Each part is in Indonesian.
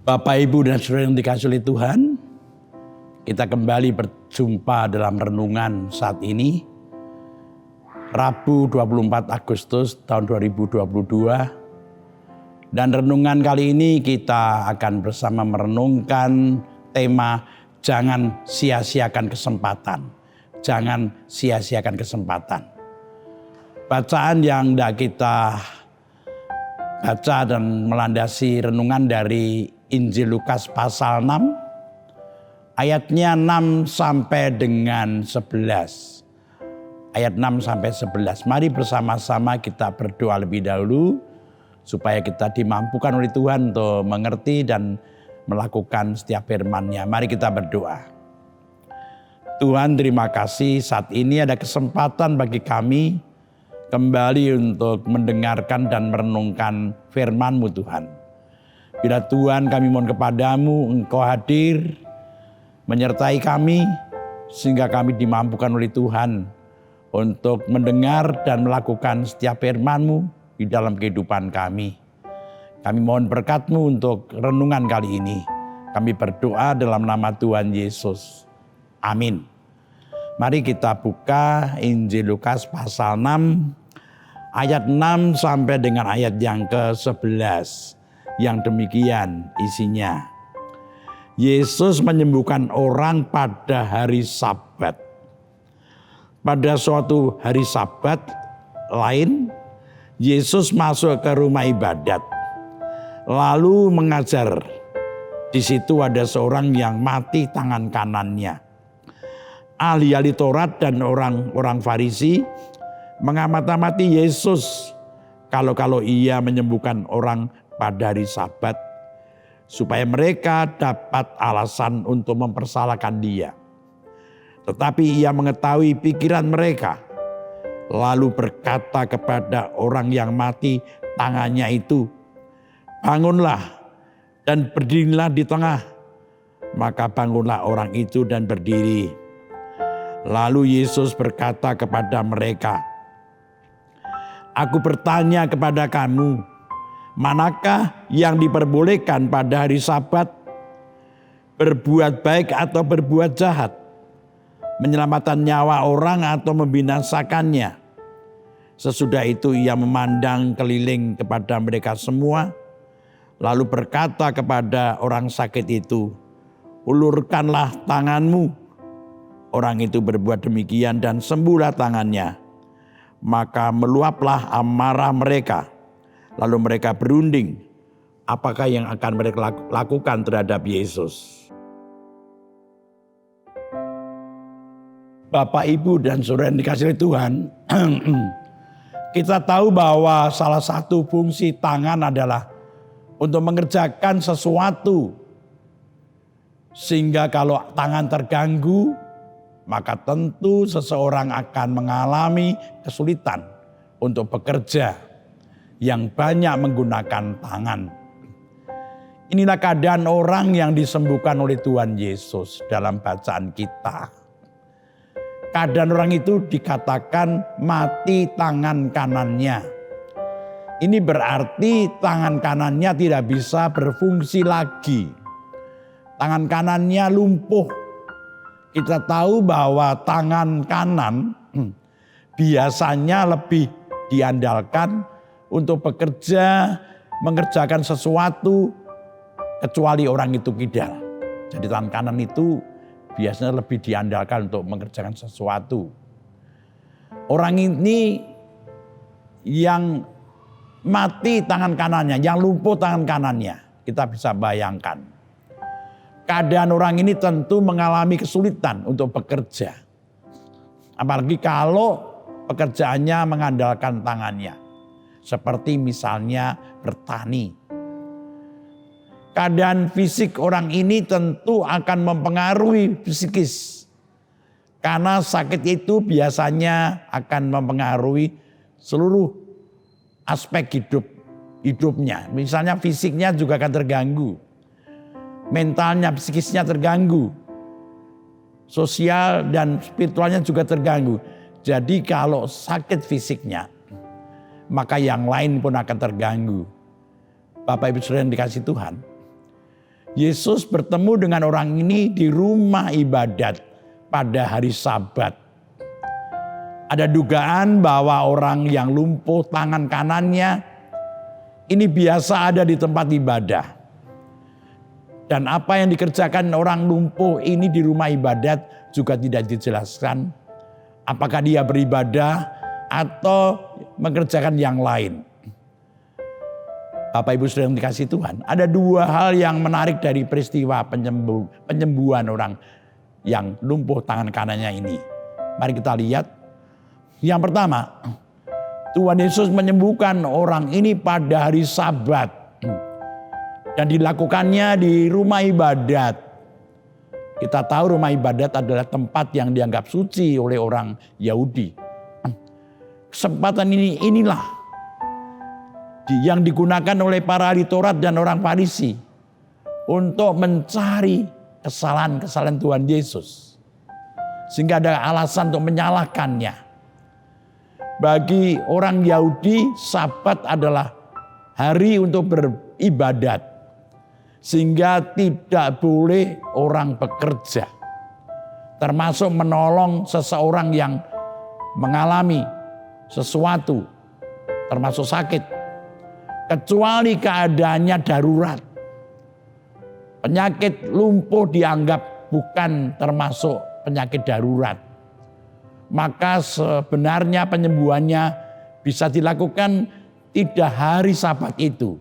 Bapak, Ibu, dan saudara yang dikasihi oleh Tuhan, kita kembali berjumpa dalam renungan saat ini, Rabu 24 Agustus tahun 2022. Dan renungan kali ini kita akan bersama merenungkan tema jangan sia-siakan kesempatan. Jangan sia-siakan kesempatan. Bacaan yang hendak kita baca dan melandasi renungan dari Injil Lukas pasal 6, ayatnya 6 sampai dengan 11. Ayat 6 sampai 11. Mari bersama-sama kita berdoa lebih dahulu, supaya kita dimampukan oleh Tuhan untuk mengerti dan melakukan setiap firman-Nya. Mari kita berdoa. Tuhan, terima kasih saat ini ada kesempatan bagi kami kembali untuk mendengarkan dan merenungkan firman-Mu Tuhan. Bila Tuhan kami mohon kepadamu, Engkau hadir menyertai kami sehingga kami dimampukan oleh Tuhan untuk mendengar dan melakukan setiap firman-Mu di dalam kehidupan kami. Kami mohon berkat-Mu untuk renungan kali ini. Kami berdoa dalam nama Tuhan Yesus. Amin. Mari kita buka Injil Lukas pasal 6, ayat 6 sampai dengan ayat yang ke-11. Yang demikian isinya. Yesus menyembuhkan orang pada hari Sabat. Pada suatu hari Sabat lain, Yesus masuk ke rumah ibadat, lalu mengajar. Di situ ada seorang yang mati tangan kanannya. Ahli-ahli Taurat dan orang-orang Farisi mengamati Yesus kalau ia menyembuhkan orang pada hari Sabat, supaya mereka dapat alasan untuk mempersalahkan dia. Tetapi ia mengetahui pikiran mereka, lalu berkata kepada orang yang mati tangannya itu, "Bangunlah dan berdirilah di tengah." Maka bangunlah orang itu dan berdiri. Lalu Yesus berkata kepada mereka, "Aku bertanya kepada kamu, manakah yang diperbolehkan pada hari Sabat? Berbuat baik atau berbuat jahat? Menyelamatkan nyawa orang atau membinasakannya?" Sesudah itu ia memandang keliling kepada mereka semua, lalu berkata kepada orang sakit itu, "Ulurkanlah tanganmu." Orang itu berbuat demikian dan sembuhlah tangannya. Maka meluaplah amarah mereka. Lalu mereka berunding, apakah yang akan mereka lakukan terhadap Yesus. Bapak, Ibu, dan saudara yang dikasihi Tuhan, kita tahu bahwa salah satu fungsi tangan adalah untuk mengerjakan sesuatu. Sehingga kalau tangan terganggu, maka tentu seseorang akan mengalami kesulitan untuk bekerja yang banyak menggunakan tangan. Inilah keadaan orang yang disembuhkan oleh Tuhan Yesus dalam bacaan kita. Keadaan orang itu dikatakan mati tangan kanannya. Ini berarti tangan kanannya tidak bisa berfungsi lagi. Tangan kanannya lumpuh. Kita tahu bahwa tangan kanan biasanya lebih diandalkan untuk bekerja, mengerjakan sesuatu, kecuali orang itu kidal. Jadi tangan kanan itu biasanya lebih diandalkan untuk mengerjakan sesuatu. Orang ini yang mati tangan kanannya, yang lumpuh tangan kanannya, kita bisa bayangkan. Keadaan orang ini tentu mengalami kesulitan untuk bekerja. Apalagi kalau pekerjaannya mengandalkan tangannya. Seperti misalnya bertani. Keadaan fisik orang ini tentu akan mempengaruhi psikis. Karena sakit itu biasanya akan mempengaruhi seluruh aspek hidupnya. Misalnya fisiknya juga akan terganggu. Mentalnya, psikisnya terganggu. Sosial dan spiritualnya juga terganggu. Jadi kalau sakit fisiknya, maka yang lain pun akan terganggu. Bapak Ibu Saudara yang dikasihi Tuhan, Yesus bertemu dengan orang ini di rumah ibadat pada hari Sabat. Ada dugaan bahwa orang yang lumpuh tangan kanannya ini biasa ada di tempat ibadah. Dan apa yang dikerjakan orang lumpuh ini di rumah ibadat juga tidak dijelaskan. Apakah dia beribadah atau mengerjakan yang lain. Bapak Ibu Saudara yang dikasihi Tuhan, ada dua hal yang menarik dari peristiwa penyembuhan orang yang lumpuh tangan kanannya ini. Mari kita lihat. Yang pertama, Tuhan Yesus menyembuhkan orang ini pada hari Sabat. Dan dilakukannya di rumah ibadat. Kita tahu rumah ibadat adalah tempat yang dianggap suci oleh orang Yahudi. Kesempatan inilah yang digunakan oleh para ahli Taurat dan orang Farisi untuk mencari kesalahan-kesalahan Tuhan Yesus. Sehingga ada alasan untuk menyalahkannya. Bagi orang Yahudi, Sabat adalah hari untuk beribadat. Sehingga tidak boleh orang bekerja. Termasuk menolong seseorang yang mengalami sesuatu, termasuk sakit. Kecuali keadaannya darurat. Penyakit lumpuh dianggap bukan termasuk penyakit darurat. Maka sebenarnya penyembuhannya bisa dilakukan tidak hari Sabat itu.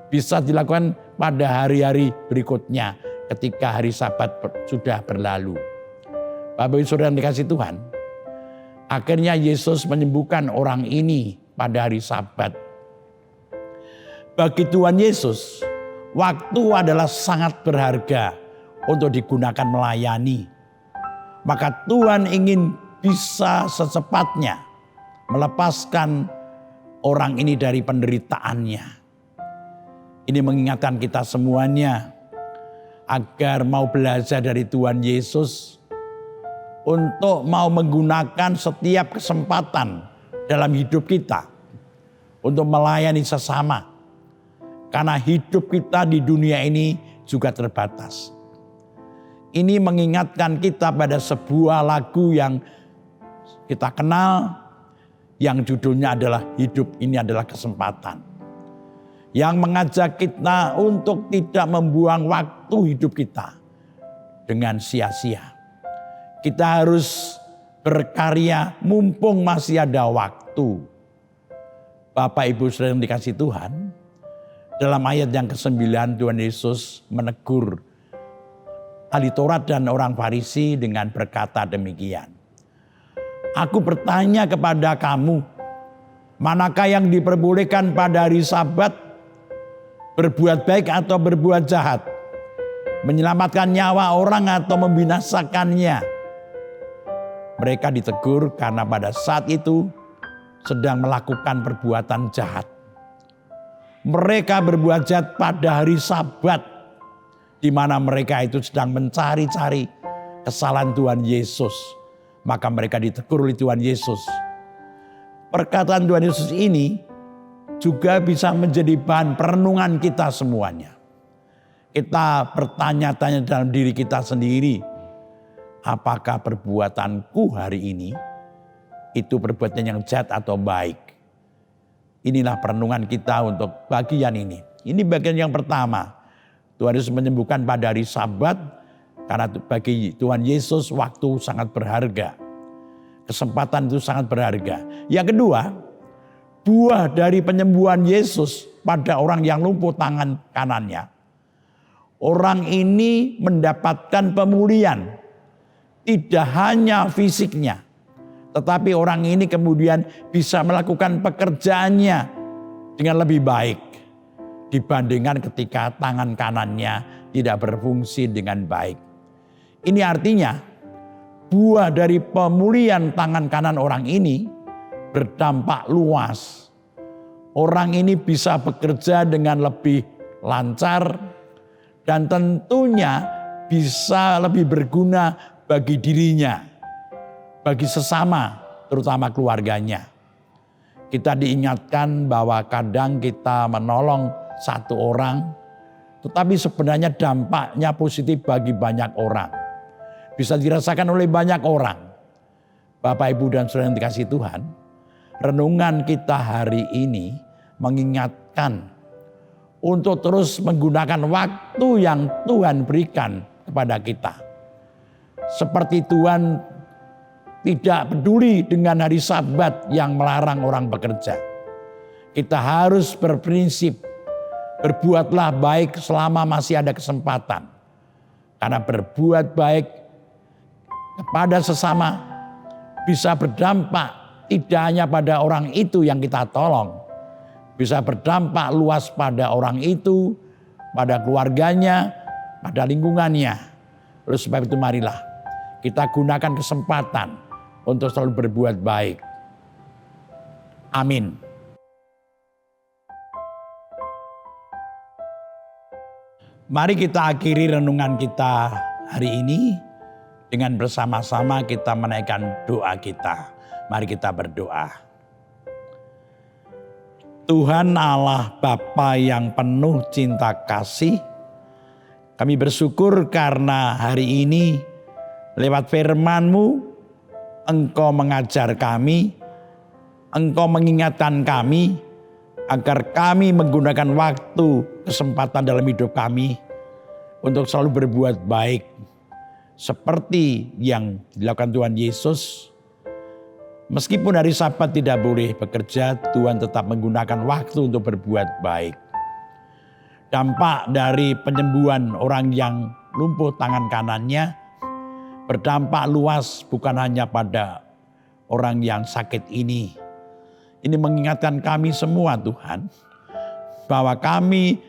Bisa dilakukan pada hari-hari berikutnya ketika hari Sabat sudah berlalu. Bapak Ibu Saudara yang dikasihi Tuhan, akhirnya Yesus menyembuhkan orang ini pada hari Sabat. Bagi Tuhan Yesus, waktu adalah sangat berharga untuk digunakan melayani. Maka Tuhan ingin bisa secepatnya melepaskan orang ini dari penderitaannya. Ini mengingatkan kita semuanya agar mau belajar dari Tuhan Yesus untuk mau menggunakan setiap kesempatan dalam hidup kita untuk melayani sesama. Karena hidup kita di dunia ini juga terbatas. Ini mengingatkan kita pada sebuah lagu yang kita kenal, yang judulnya adalah Hidup Ini Adalah Kesempatan. Yang mengajak kita untuk tidak membuang waktu hidup kita dengan sia-sia. Kita harus berkarya mumpung masih ada waktu. Bapak Ibu Saudara yang dikasihi Tuhan, dalam ayat yang ke-9 Tuhan Yesus menegur ahli Taurat dan orang Farisi dengan berkata demikian. Aku bertanya kepada kamu, manakah yang diperbolehkan pada hari Sabat? Berbuat baik atau berbuat jahat? Menyelamatkan nyawa orang atau membinasakannya? Mereka ditegur karena pada saat itu sedang melakukan perbuatan jahat. Mereka berbuat jahat pada hari Sabat, di mana mereka itu sedang mencari-cari kesalahan Tuhan Yesus. Maka mereka ditegur oleh Tuhan Yesus. Perkataan Tuhan Yesus ini juga bisa menjadi bahan perenungan kita semuanya. Kita bertanya-tanya dalam diri kita sendiri, apakah perbuatanku hari ini itu perbuatan yang jahat atau baik? Inilah perenungan kita untuk bagian ini. Ini bagian yang pertama. Tuhan Yesus menyembuhkan pada hari Sabat. Karena bagi Tuhan Yesus waktu sangat berharga. Kesempatan itu sangat berharga. Yang kedua, buah dari penyembuhan Yesus pada orang yang lumpuh tangan kanannya. Orang ini mendapatkan pemulihan. Tidak hanya fisiknya. Tetapi orang ini kemudian bisa melakukan pekerjaannya dengan lebih baik. Dibandingkan ketika tangan kanannya tidak berfungsi dengan baik. Ini artinya buah dari pemulihan tangan kanan orang ini berdampak luas. Orang ini bisa bekerja dengan lebih lancar dan tentunya bisa lebih berguna bagi dirinya, bagi sesama, terutama keluarganya. Kita diingatkan bahwa kadang kita menolong satu orang tetapi sebenarnya dampaknya positif bagi banyak orang. Bisa dirasakan oleh banyak orang. Bapak, Ibu, dan Saudara yang dikasihi Tuhan, renungan kita hari ini mengingatkan untuk terus menggunakan waktu yang Tuhan berikan kepada kita. Seperti Tuhan tidak peduli dengan hari Sabat yang melarang orang bekerja. Kita harus berprinsip, berbuatlah baik selama masih ada kesempatan. Karena berbuat baik kepada sesama bisa berdampak tidak hanya pada orang itu yang kita tolong. Bisa berdampak luas pada orang itu, pada keluarganya, pada lingkungannya. Oleh sebab itu marilah kita gunakan kesempatan untuk selalu berbuat baik. Amin. Mari kita akhiri renungan kita hari ini dengan bersama-sama kita menaikkan doa kita. Mari kita berdoa. Tuhan Allah Bapa yang penuh cinta kasih, kami bersyukur karena hari ini lewat firman-Mu Engkau mengajar kami, Engkau mengingatkan kami agar kami menggunakan waktu, kesempatan dalam hidup kami untuk selalu berbuat baik. Seperti yang dilakukan Tuhan Yesus, meskipun hari Sabat tidak boleh bekerja, Tuhan tetap menggunakan waktu untuk berbuat baik. Dampak dari penyembuhan orang yang lumpuh tangan kanannya berdampak luas bukan hanya pada orang yang sakit ini. Ini mengingatkan kami semua Tuhan, bahwa kami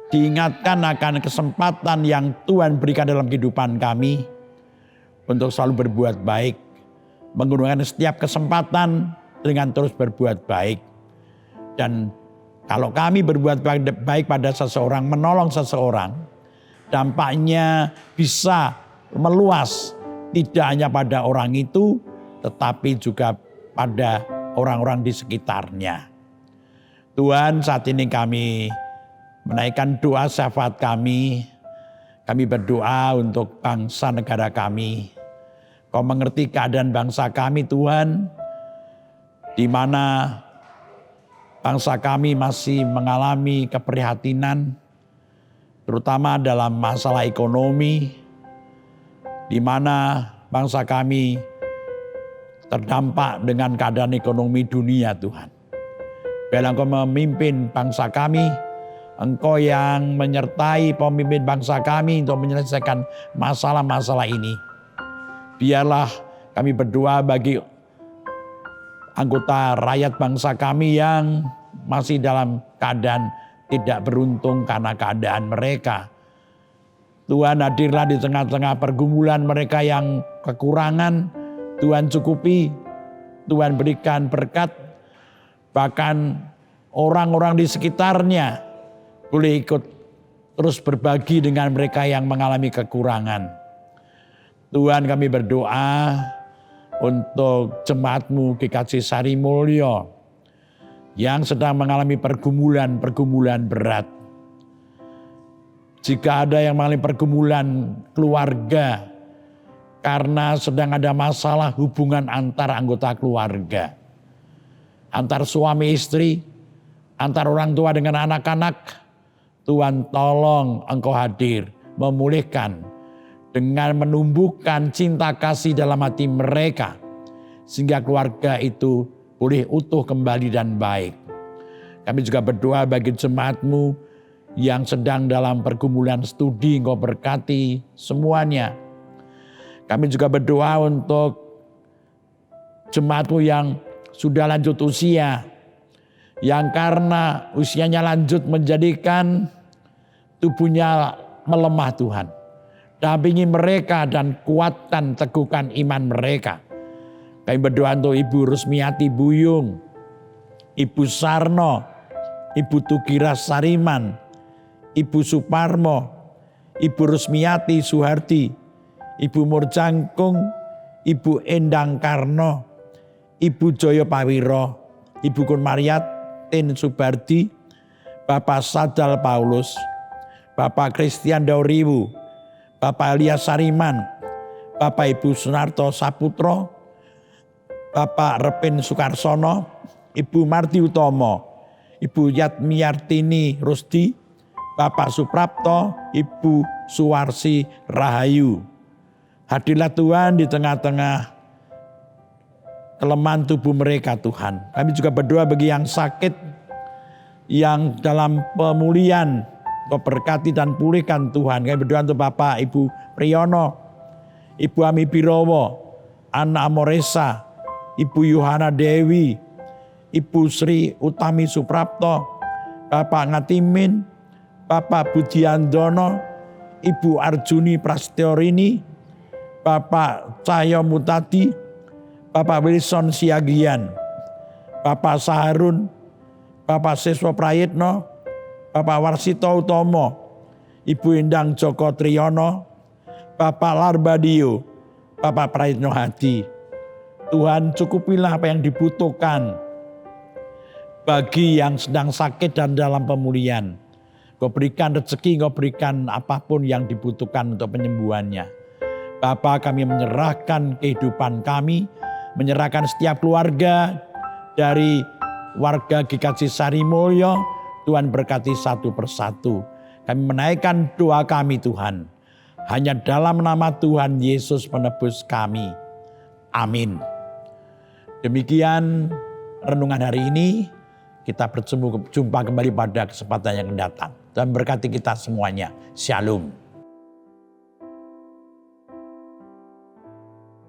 diingatkan akan kesempatan yang Tuhan berikan dalam kehidupan kami untuk selalu berbuat baik, menggunakan setiap kesempatan dengan terus berbuat baik. Dan kalau kami berbuat baik pada seseorang, menolong seseorang, dampaknya bisa meluas tidak hanya pada orang itu, tetapi juga pada orang-orang di sekitarnya. Tuhan, saat ini kami menaikkan doa syafaat kami. Kami berdoa untuk bangsa negara kami. Kau mengerti keadaan bangsa kami Tuhan, di mana bangsa kami masih mengalami keprihatinan, terutama dalam masalah ekonomi, di mana bangsa kami terdampak dengan keadaan ekonomi dunia Tuhan. Biarlah Engkau memimpin bangsa kami, Engkau yang menyertai pemimpin bangsa kami untuk menyelesaikan masalah-masalah ini. Biarlah kami berdoa bagi anggota rakyat bangsa kami yang masih dalam keadaan tidak beruntung karena keadaan mereka. Tuhan, hadirlah di tengah-tengah pergumulan mereka yang kekurangan. Tuhan cukupi, Tuhan berikan berkat. Bahkan orang-orang di sekitarnya boleh ikut terus berbagi dengan mereka yang mengalami kekurangan. Tuhan, kami berdoa untuk jemaat-Mu GKJ Sari Mulyo yang sedang mengalami pergumulan berat. Jika ada yang mengalami pergumulan keluarga karena sedang ada masalah hubungan antar anggota keluarga, antar suami istri, antar orang tua dengan anak-anak, Tuhan tolong Engkau hadir, memulihkan dengan menumbuhkan cinta kasih dalam hati mereka, sehingga keluarga itu boleh utuh kembali dan baik. Kami juga berdoa bagi jemaat-Mu yang sedang dalam pergumulan studi, Engkau berkati semuanya. Kami juga berdoa untuk jemaat-Mu yang sudah lanjut usia, yang karena usianya lanjut menjadikan tubuhnya melemah Tuhan. Dampingi mereka dan kuatkan, teguhkan iman mereka. Kami berdoa untuk Ibu Rusmiati Buyung, Ibu Sarno, Ibu Tugira Sariman, Ibu Suparmo, Ibu Rusmiati Suhardi, Ibu Murjangkung, Ibu Endang Karno, Ibu Joyo Pawiro, Ibu Kun Mariatin Subardi, Bapak Sadal Paulus, Bapak Christian Dauriwu, Bapak Elias Sariman, Bapak Ibu Sunarto Saputro, Bapak Repin Sukarsono, Ibu Marti Utomo, Ibu Yatmiyartini Rusdi, Bapak Suprapto, Ibu Suwarsi Rahayu. Hadirlah Tuhan di tengah-tengah kelemahan tubuh mereka Tuhan. Kami juga berdoa bagi yang sakit, yang dalam pemulihan, Kau berkati dan pulihkan Tuhan. Kami berdoa untuk Bapak Ibu Priyono, Ibu Ami Birowo, Ana Amoresa, Ibu Yohana Dewi, Ibu Sri Utami Suprapto, Bapak Ngatimin, Bapak Budiandono, Ibu Arjuni Prasetyorini, Bapak Cahyo Mutadi, Bapak Wilson Siagian, Bapak Saharun, Bapak Siswa Prayitno, Bapak Warsito Utomo, Ibu Endang Joko Triyono, Bapak Larbadio, Bapak Prayitno Hadi. Tuhan, cukupilah apa yang dibutuhkan bagi yang sedang sakit dan dalam pemulihan. Kau berikan rezeki, Kau berikan apapun yang dibutuhkan untuk penyembuhannya. Bapa, kami menyerahkan kehidupan kami, menyerahkan setiap keluarga dari warga GKJ Sarimulyo. Tuhan berkati satu persatu. Kami menaikkan doa kami Tuhan. Hanya dalam nama Tuhan Yesus penebus kami. Amin. Demikian renungan hari ini. Kita berjumpa kembali pada kesempatan yang datang. Tuhan berkati kita semuanya. Shalom.